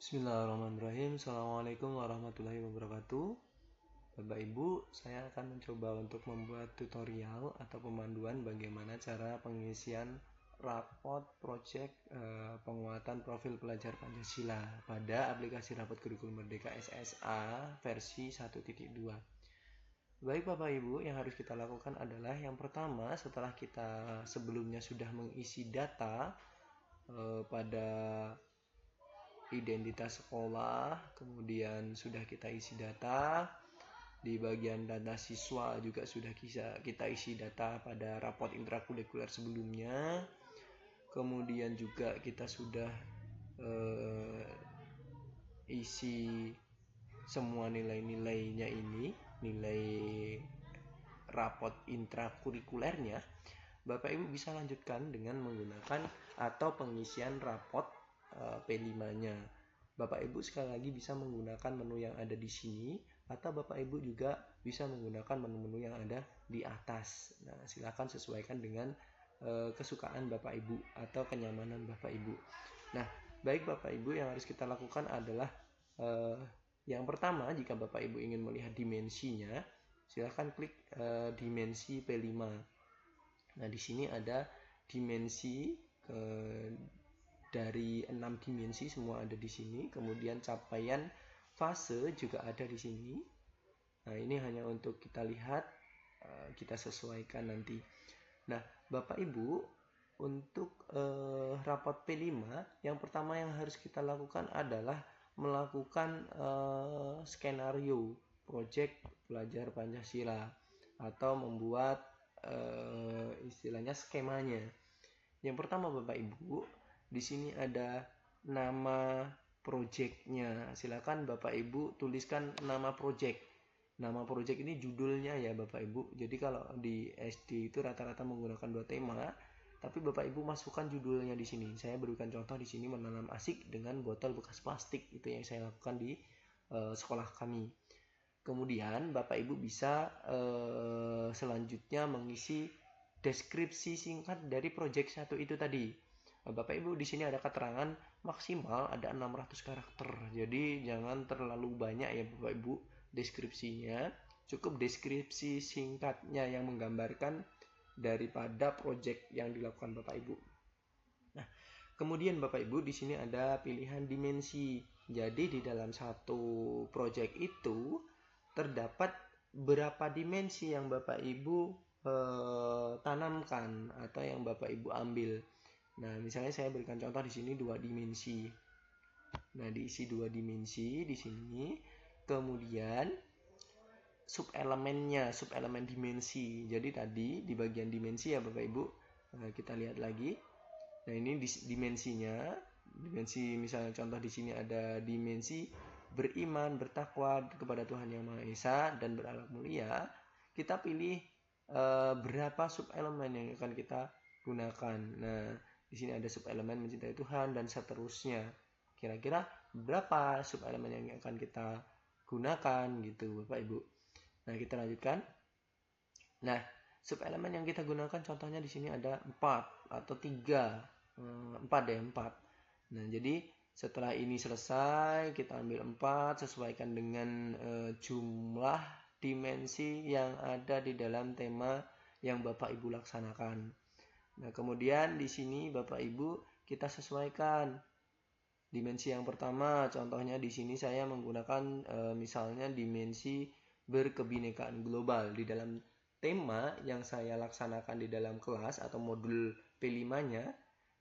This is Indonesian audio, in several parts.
Bismillahirrahmanirrahim. Assalamualaikum warahmatullahi wabarakatuh. Bapak Ibu, saya akan mencoba untuk membuat tutorial atau pemanduan bagaimana cara pengisian rapot project penguatan profil pelajar Pancasila pada aplikasi Rapot Kurikulum Merdeka SSA versi 1.2. Baik Bapak Ibu, yang harus kita lakukan adalah yang pertama, setelah kita sebelumnya sudah mengisi data pada identitas sekolah, kemudian sudah kita isi data di bagian data siswa, juga sudah kita isi data pada rapot intrakurikuler sebelumnya, kemudian juga kita sudah isi semua nilai-nilainya ini, nilai rapot intrakurikulernya. Bapak Ibu bisa lanjutkan dengan menggunakan atau pengisian rapot P5-nya. Bapak Ibu sekali lagi bisa menggunakan menu yang ada di sini, atau Bapak Ibu juga bisa menggunakan menu-menu yang ada di atas. Nah, silakan sesuaikan dengan kesukaan Bapak Ibu atau kenyamanan Bapak Ibu. Nah, baik Bapak Ibu, yang harus kita lakukan adalah yang pertama, jika Bapak Ibu ingin melihat dimensinya, silakan klik dimensi P5. Nah, di sini ada dimensi dari 6 dimensi, semua ada di sini. Kemudian capaian fase juga ada di sini. Nah, ini hanya untuk kita lihat, kita sesuaikan nanti. Nah, Bapak Ibu, untuk rapot P5, yang pertama yang harus kita lakukan adalah melakukan skenario project pelajar Pancasila atau membuat istilahnya skemanya. Yang pertama Bapak Ibu, di sini ada nama projectnya. Silakan Bapak Ibu tuliskan nama project. Nama project ini judulnya ya Bapak Ibu. Jadi kalau di SD itu rata-rata menggunakan 2 tema, tapi Bapak Ibu masukkan judulnya di sini. Saya berikan contoh di sini, menanam asik dengan botol bekas plastik. Itu yang saya lakukan di sekolah kami. Kemudian Bapak Ibu bisa selanjutnya mengisi deskripsi singkat dari project 1 itu tadi. Bapak Ibu, di sini ada keterangan maksimal ada 600 karakter. Jadi jangan terlalu banyak ya Bapak Ibu deskripsinya. Cukup deskripsi singkatnya yang menggambarkan daripada project yang dilakukan Bapak Ibu. Nah, kemudian Bapak Ibu, di sini ada pilihan dimensi. Jadi di dalam satu project itu terdapat berapa dimensi yang Bapak Ibu tanamkan atau yang Bapak Ibu ambil. Nah, misalnya saya berikan contoh di sini 2 dimensi. Nah, diisi 2 dimensi di sini. Kemudian subelemen dimensi. Jadi tadi di bagian dimensi ya Bapak Ibu, kita lihat lagi. Nah, ini dimensinya. Dimensi misalnya contoh di sini ada dimensi beriman, bertakwa kepada Tuhan Yang Maha Esa dan berakhlak mulia. Kita pilih berapa subelemen yang akan kita gunakan. Nah, di sini ada subelemen mencintai Tuhan dan seterusnya. Kira-kira berapa subelemen yang akan kita gunakan gitu Bapak Ibu. Nah, kita lanjutkan. Nah, subelemen yang kita gunakan contohnya di sini ada 4 atau 3. 4 deh, 4. Nah, jadi setelah ini selesai, kita ambil 4, sesuaikan dengan jumlah dimensi yang ada di dalam tema yang Bapak Ibu laksanakan. Nah, kemudian di sini Bapak Ibu kita sesuaikan dimensi yang pertama. Contohnya di sini saya menggunakan misalnya dimensi berkebinekaan global. Di dalam tema yang saya laksanakan di dalam kelas atau modul P5-nya,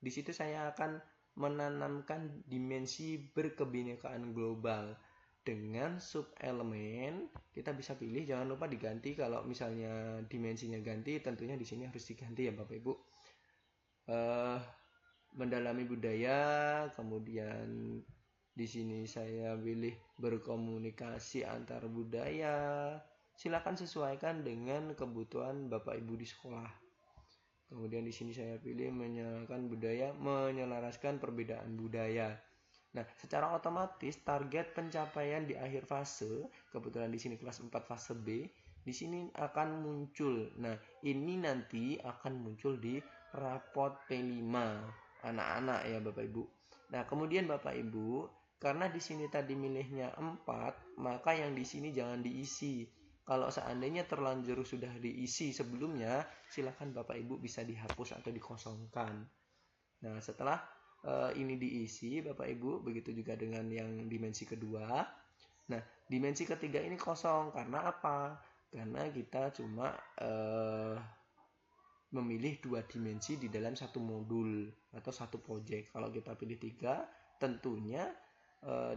di situ saya akan menanamkan dimensi berkebinekaan global dengan subelemen. Kita bisa pilih, jangan lupa diganti kalau misalnya dimensinya ganti, tentunya di sini harus diganti ya Bapak Ibu. Mendalami budaya, kemudian di sini saya pilih berkomunikasi antar budaya. Silakan sesuaikan dengan kebutuhan Bapak Ibu di sekolah. Kemudian di sini saya pilih menyalakan budaya, menyelaraskan perbedaan budaya. Nah, secara otomatis target pencapaian di akhir fase, kebetulan di sini kelas 4 fase B, di sini akan muncul. Nah, ini nanti akan muncul di rapot P5 anak-anak ya Bapak Ibu. Nah, kemudian Bapak Ibu, Karena di sini tadi milihnya 4, maka yang di sini jangan diisi. Kalau seandainya terlanjur sudah diisi sebelumnya, silakan Bapak Ibu bisa dihapus atau dikosongkan. Nah, setelah ini diisi Bapak Ibu, begitu juga dengan yang dimensi kedua. Nah, dimensi ketiga ini kosong. Karena apa? Karena kita cuma memilih 2 dimensi di dalam satu modul atau satu proyek. Kalau kita pilih 3, tentunya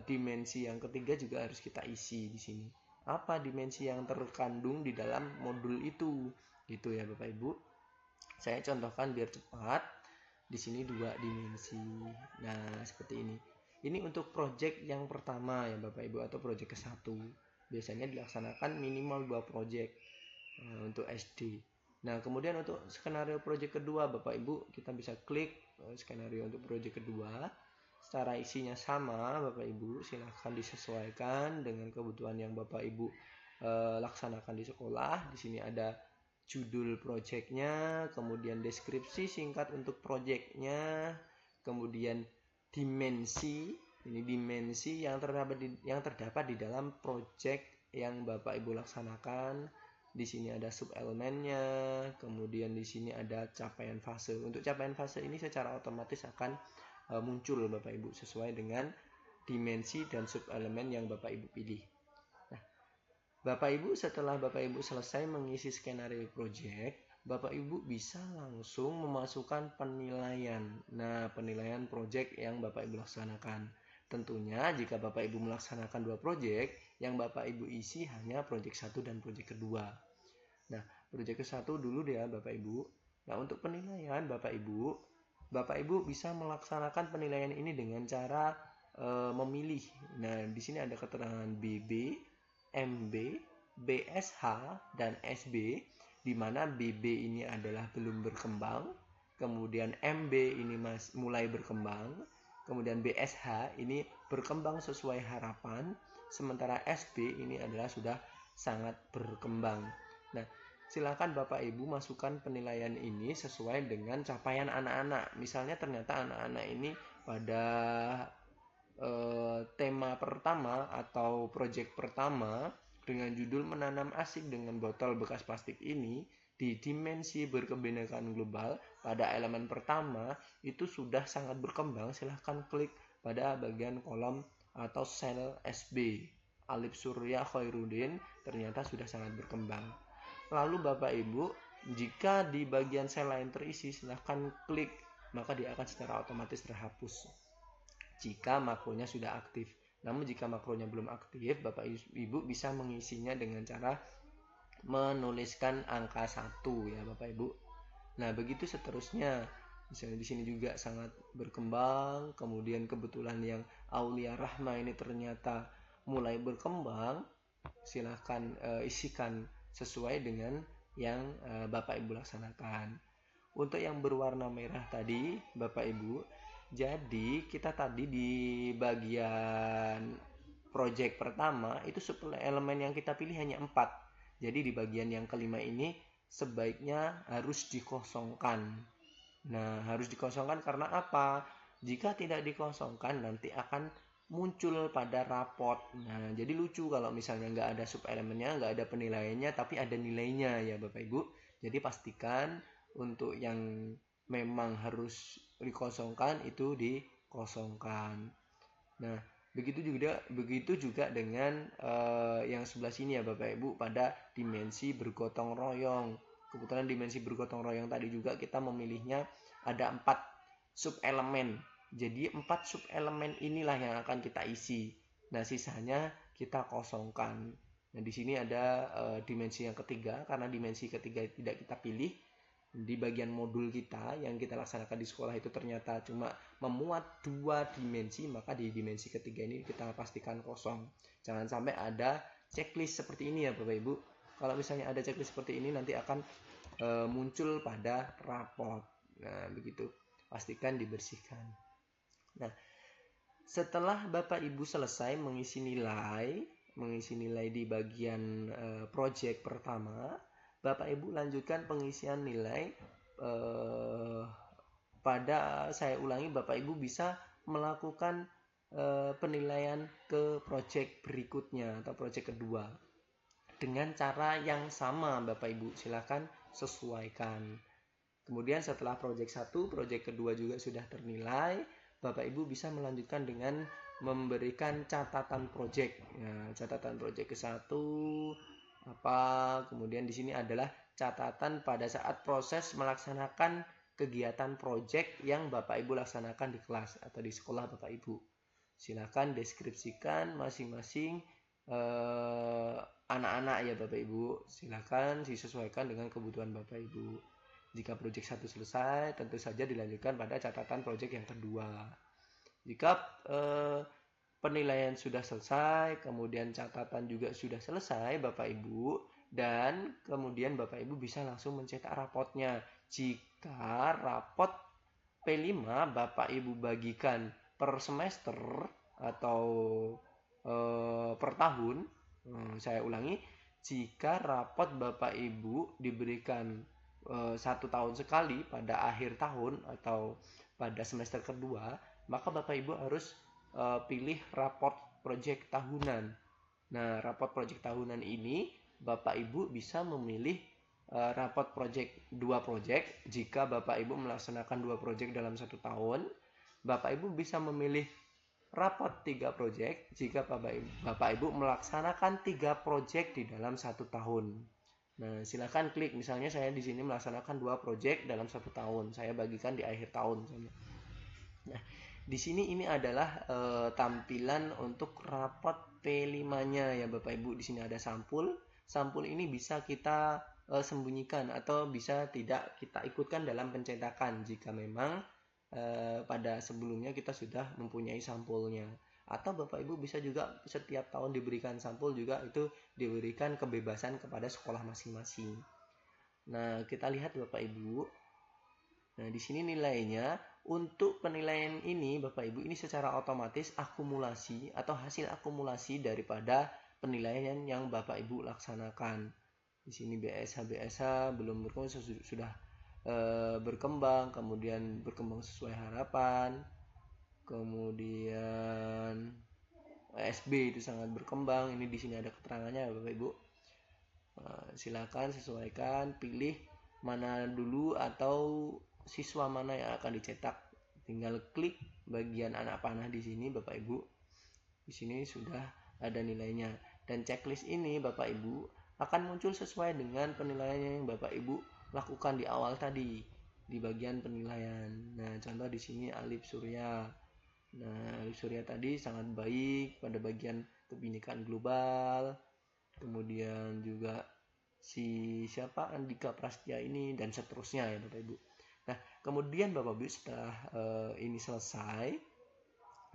dimensi yang ketiga juga harus kita isi di sini. Apa dimensi yang terkandung di dalam modul itu? Gitu ya Bapak Ibu. Saya contohkan biar cepat. Di sini 2 dimensi. Nah, seperti ini. Ini untuk proyek yang pertama ya Bapak Ibu, atau proyek ke-1. Biasanya dilaksanakan minimal 2 proyek untuk SD. Nah, kemudian untuk skenario proyek kedua, Bapak Ibu, kita bisa klik skenario untuk proyek kedua. Secara isinya sama, Bapak Ibu, silahkan disesuaikan dengan kebutuhan yang Bapak Ibu laksanakan di sekolah. Di sini ada judul proyeknya, kemudian deskripsi singkat untuk proyeknya, kemudian dimensi. Ini dimensi yang terdapat di dalam proyek yang Bapak Ibu laksanakan. Di sini ada sub-elemennya, kemudian di sini ada capaian fase. Untuk capaian fase ini secara otomatis akan muncul Bapak Ibu sesuai dengan dimensi dan sub-elemen yang Bapak Ibu pilih. Nah, Bapak Ibu setelah Bapak Ibu selesai mengisi skenario project, Bapak Ibu bisa langsung memasukkan penilaian. Nah, penilaian project yang Bapak Ibu laksanakan. Tentunya jika Bapak Ibu melaksanakan 2 project, yang Bapak Ibu isi hanya project 1 dan project kedua. Nah, project ke-1 dulu deh ya Bapak Ibu. Nah, untuk penilaian Bapak Ibu bisa melaksanakan penilaian ini dengan cara memilih. Nah, di sini ada keterangan BB, MB, BSH, dan SB, di mana BB ini adalah belum berkembang, kemudian MB ini mulai berkembang, kemudian BSH ini berkembang sesuai harapan, sementara SB ini adalah sudah sangat berkembang. Nah, silakan Bapak Ibu masukkan penilaian ini sesuai dengan capaian anak-anak. Misalnya ternyata anak-anak ini pada tema pertama atau proyek pertama dengan judul menanam asik dengan botol bekas plastik ini di dimensi berkebinekaan global pada elemen pertama itu sudah sangat berkembang. Silahkan klik pada bagian kolom atau sel SB. Alif Surya Khairuddin ternyata sudah sangat berkembang. Lalu Bapak Ibu, jika di bagian sel lain terisi, silahkan klik, maka dia akan secara otomatis terhapus jika makronya sudah aktif. Namun jika makronya belum aktif, Bapak Ibu bisa mengisinya dengan cara menuliskan angka 1 ya Bapak Ibu. Nah, begitu seterusnya. Misalnya di sini juga sangat berkembang, kemudian kebetulan yang Aulia Rahma ini ternyata mulai berkembang, silahkan isikan sesuai dengan yang Bapak Ibu laksanakan. Untuk yang berwarna merah tadi, Bapak Ibu, jadi kita tadi di bagian project pertama itu elemen yang kita pilih hanya 4. Jadi di bagian yang kelima ini sebaiknya harus dikosongkan. Nah, harus dikosongkan karena apa? Jika tidak dikosongkan nanti akan muncul pada rapot. Nah, jadi lucu kalau misalnya nggak ada sub-elemennya, nggak ada penilaiannya, tapi ada nilainya ya Bapak Ibu. Jadi pastikan untuk yang memang harus dikosongkan itu dikosongkan. Nah, begitu juga dengan yang sebelah sini ya Bapak Ibu pada dimensi bergotong royong. Kebetulan dimensi bergotong royong tadi juga kita memilihnya ada 4 sub-elemen. Jadi 4 sub-elemen inilah yang akan kita isi. Nah, sisanya kita kosongkan. Nah, di sini ada dimensi yang ketiga, karena dimensi ketiga tidak kita pilih. Di bagian modul kita yang kita laksanakan di sekolah itu ternyata cuma memuat 2 dimensi, maka di dimensi ketiga ini kita pastikan kosong. Jangan sampai ada checklist seperti ini ya Bapak Ibu. Kalau misalnya ada checklist seperti ini nanti akan muncul pada rapot. Nah, begitu. Pastikan dibersihkan. Nah, setelah Bapak Ibu selesai mengisi nilai di bagian project pertama, Bapak Ibu lanjutkan pengisian nilai pada, saya ulangi, Bapak Ibu bisa melakukan penilaian ke project berikutnya atau project kedua dengan cara yang sama Bapak Ibu. Silakan sesuaikan. Kemudian setelah project 1, project kedua juga sudah ternilai, Bapak Ibu bisa melanjutkan dengan memberikan catatan project. Ya, catatan project ke-1 apa? Kemudian di sini adalah catatan pada saat proses melaksanakan kegiatan project yang Bapak Ibu laksanakan di kelas atau di sekolah Bapak Ibu. Silakan deskripsikan masing-masing anak-anak ya Bapak Ibu. Silakan disesuaikan dengan kebutuhan Bapak Ibu. Jika project 1 selesai, tentu saja dilanjutkan pada catatan project yang kedua. Jika penilaian sudah selesai, kemudian catatan juga sudah selesai Bapak Ibu, dan kemudian Bapak Ibu bisa langsung mencetak rapotnya. Jika rapot P5 Bapak Ibu bagikan per semester atau per tahun, saya ulangi, jika rapot Bapak Ibu diberikan 1 tahun sekali pada akhir tahun atau pada semester kedua, maka Bapak Ibu harus pilih rapot project tahunan. Nah, rapot project tahunan ini Bapak Ibu bisa memilih rapot project 2 project. Jika Bapak Ibu melaksanakan 2 project dalam 1 tahun, Bapak Ibu bisa memilih rapot 3 project jika Bapak Ibu melaksanakan 3 project di dalam 1 tahun. Nah, silakan klik. Misalnya saya di sini melaksanakan 2 project dalam 1 tahun. Saya bagikan di akhir tahun. Nah, di sini ini adalah tampilan untuk rapot P5-nya ya Bapak Ibu. Di sini ada sampul. Sampul ini bisa kita sembunyikan atau bisa tidak kita ikutkan dalam pencetakan jika memang pada sebelumnya kita sudah mempunyai sampulnya. Atau Bapak Ibu bisa juga setiap tahun diberikan sampul, juga itu diberikan kebebasan kepada sekolah masing-masing. Nah, kita lihat Bapak Ibu. Nah, di sini nilainya. Untuk penilaian ini Bapak Ibu, ini secara otomatis akumulasi atau hasil akumulasi daripada penilaian yang Bapak Ibu laksanakan. Di sini BSH belum berkembang, sudah berkembang, kemudian berkembang sesuai harapan, kemudian SB itu sangat berkembang. Ini di sini ada keterangannya Bapak Ibu. Silakan sesuaikan, pilih mana dulu atau siswa mana yang akan dicetak. Tinggal klik bagian anak panah di sini Bapak Ibu. Di sini sudah ada nilainya, dan checklist ini Bapak Ibu akan muncul sesuai dengan penilaian yang Bapak Ibu lakukan di awal tadi di bagian penilaian. Nah, contoh di sini Alif Surya. Nah, Alif Surya tadi sangat baik pada bagian kebinekaan global. Kemudian juga si siapa Andika Prastya ini dan seterusnya ya Bapak Ibu. Nah, kemudian Bapak Ibu setelah ini selesai,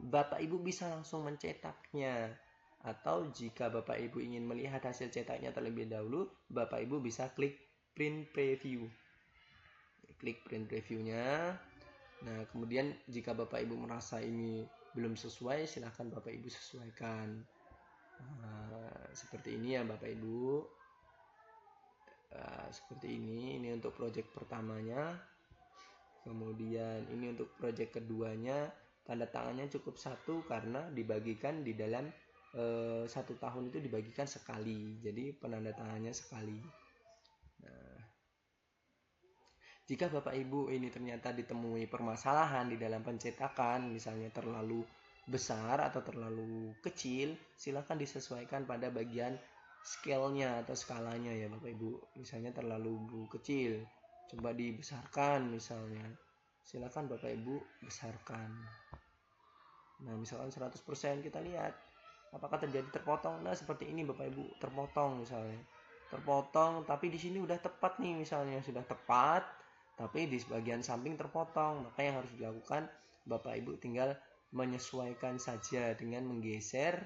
Bapak Ibu bisa langsung mencetaknya. Atau jika Bapak Ibu ingin melihat hasil cetaknya terlebih dahulu, Bapak Ibu bisa klik print preview. Klik print previewnya. Nah, kemudian jika Bapak Ibu merasa ini belum sesuai, silahkan Bapak Ibu sesuaikan. Seperti ini ya Bapak Ibu. Seperti ini untuk project pertamanya. Kemudian ini untuk project keduanya, tanda tangannya cukup 1 karena dibagikan di dalam 1 tahun itu dibagikan sekali, jadi penanda tangannya sekali. Nah, jika Bapak Ibu ini ternyata ditemui permasalahan di dalam pencetakan, misalnya terlalu besar atau terlalu kecil, silakan disesuaikan pada bagian scale-nya atau skalanya ya Bapak Ibu. Misalnya terlalu kecil, coba dibesarkan misalnya. Silakan Bapak Ibu besarkan. Nah, misalkan 100% kita lihat apakah terjadi terpotong. Nah, seperti ini Bapak Ibu, terpotong misalnya. Terpotong tapi di sini udah tepat nih, misalnya sudah tepat tapi di bagian samping terpotong. Maka yang harus dilakukan Bapak Ibu tinggal menyesuaikan saja dengan menggeser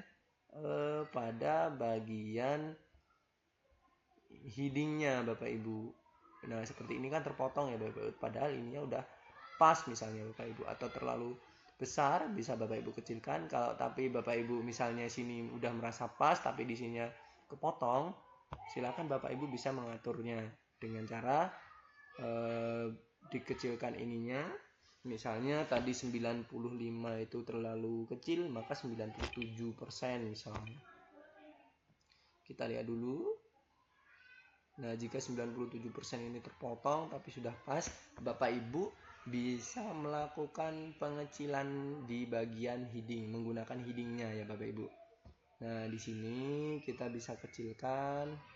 pada bagian headingnya Bapak Ibu. Nah, seperti ini kan terpotong ya Bapak Ibu, padahal ininya udah pas misalnya Bapak Ibu, atau terlalu besar bisa Bapak Ibu kecilkan. Kalau tapi Bapak Ibu misalnya sini udah merasa pas tapi di sininya kepotong, silakan Bapak Ibu bisa mengaturnya dengan cara dikecilkan ininya, Misalnya tadi 95 itu terlalu kecil, maka 97% misalnya. Kita lihat dulu. Nah, jika 97% ini terpotong tapi sudah pas, Bapak Ibu bisa melakukan pengecilan di bagian heading menggunakan headingnya ya Bapak Ibu. Nah, di sini kita bisa kecilkan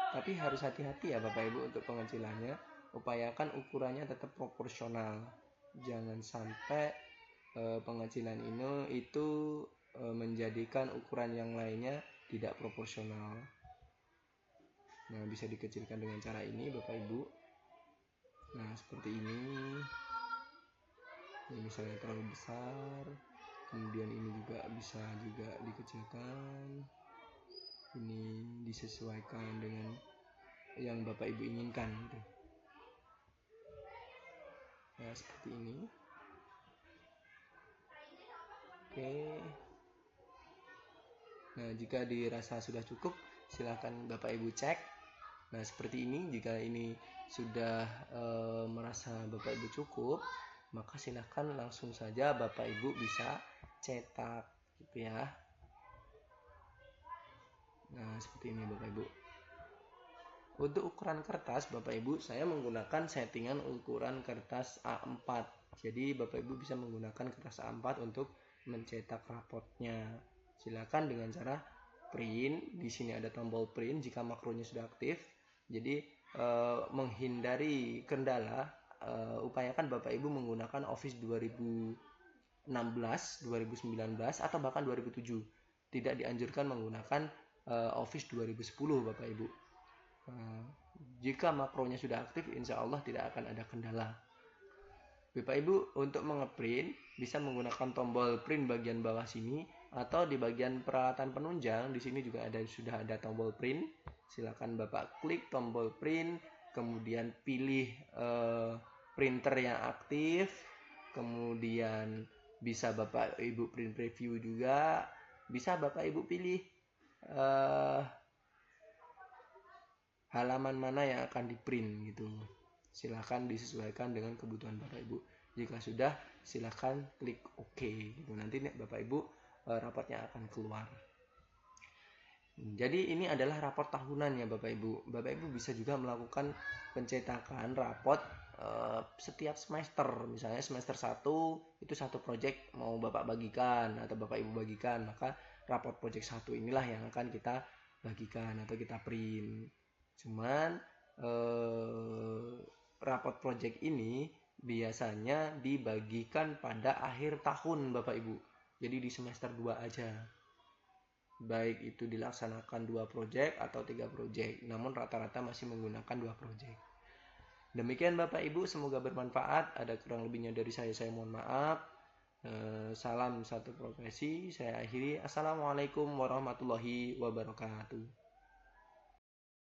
tapi harus hati-hati ya Bapak Ibu untuk pengecilannya. Upayakan ukurannya tetap proporsional. Jangan sampai pengecilan ini itu menjadikan ukuran yang lainnya tidak proporsional. Nah, bisa dikecilkan dengan cara ini Bapak Ibu. Nah, seperti ini. Ini misalnya terlalu besar. Kemudian ini juga bisa juga dikecilkan. Ini disesuaikan dengan yang Bapak Ibu inginkan gitu. Nah, seperti ini. Oke. Nah, jika dirasa sudah cukup, silakan Bapak Ibu cek. Nah, seperti ini. Jika ini sudah merasa Bapak Ibu cukup, maka silakan langsung saja Bapak Ibu bisa cetak gitu ya. Nah, seperti ini Bapak Ibu. Untuk ukuran kertas Bapak Ibu, saya menggunakan settingan ukuran kertas A4. Jadi Bapak Ibu bisa menggunakan kertas A4 untuk mencetak rapotnya. Silakan dengan cara print. Di sini ada tombol print jika makronya sudah aktif. Jadi menghindari kendala, upayakan Bapak Ibu menggunakan Office 2016, 2019 atau bahkan 2007. Tidak dianjurkan menggunakan Office 2010 Bapak Ibu. Jika makronya sudah aktif, insya Allah tidak akan ada kendala. Bapak Ibu untuk mengeprint bisa menggunakan tombol print bagian bawah sini atau di bagian peralatan penunjang. Di sini juga sudah ada tombol print. Silakan Bapak klik tombol print, kemudian pilih printer yang aktif, kemudian bisa Bapak Ibu print preview juga, bisa Bapak Ibu pilih halaman mana yang akan di print gitu. Silahkan disesuaikan dengan kebutuhan Bapak Ibu. Jika sudah, silahkan klik OK gitu. Nanti Bapak Ibu rapotnya akan keluar. Jadi ini adalah raport tahunan ya Bapak Ibu. Bapak Ibu bisa juga melakukan pencetakan raport setiap semester. Misalnya semester 1 itu satu project mau Bapak bagikan atau Bapak Ibu bagikan, maka raport project 1 inilah yang akan kita bagikan atau kita print. Cuman raport project ini biasanya dibagikan pada akhir tahun Bapak Ibu. Jadi di semester 2 aja. Baik itu dilaksanakan 2 project atau 3 project. Namun rata-rata masih menggunakan 2 project. Demikian Bapak Ibu, semoga bermanfaat. Ada kurang lebihnya dari saya mohon maaf. Salam satu profesi. Saya akhiri. Assalamualaikum warahmatullahi wabarakatuh.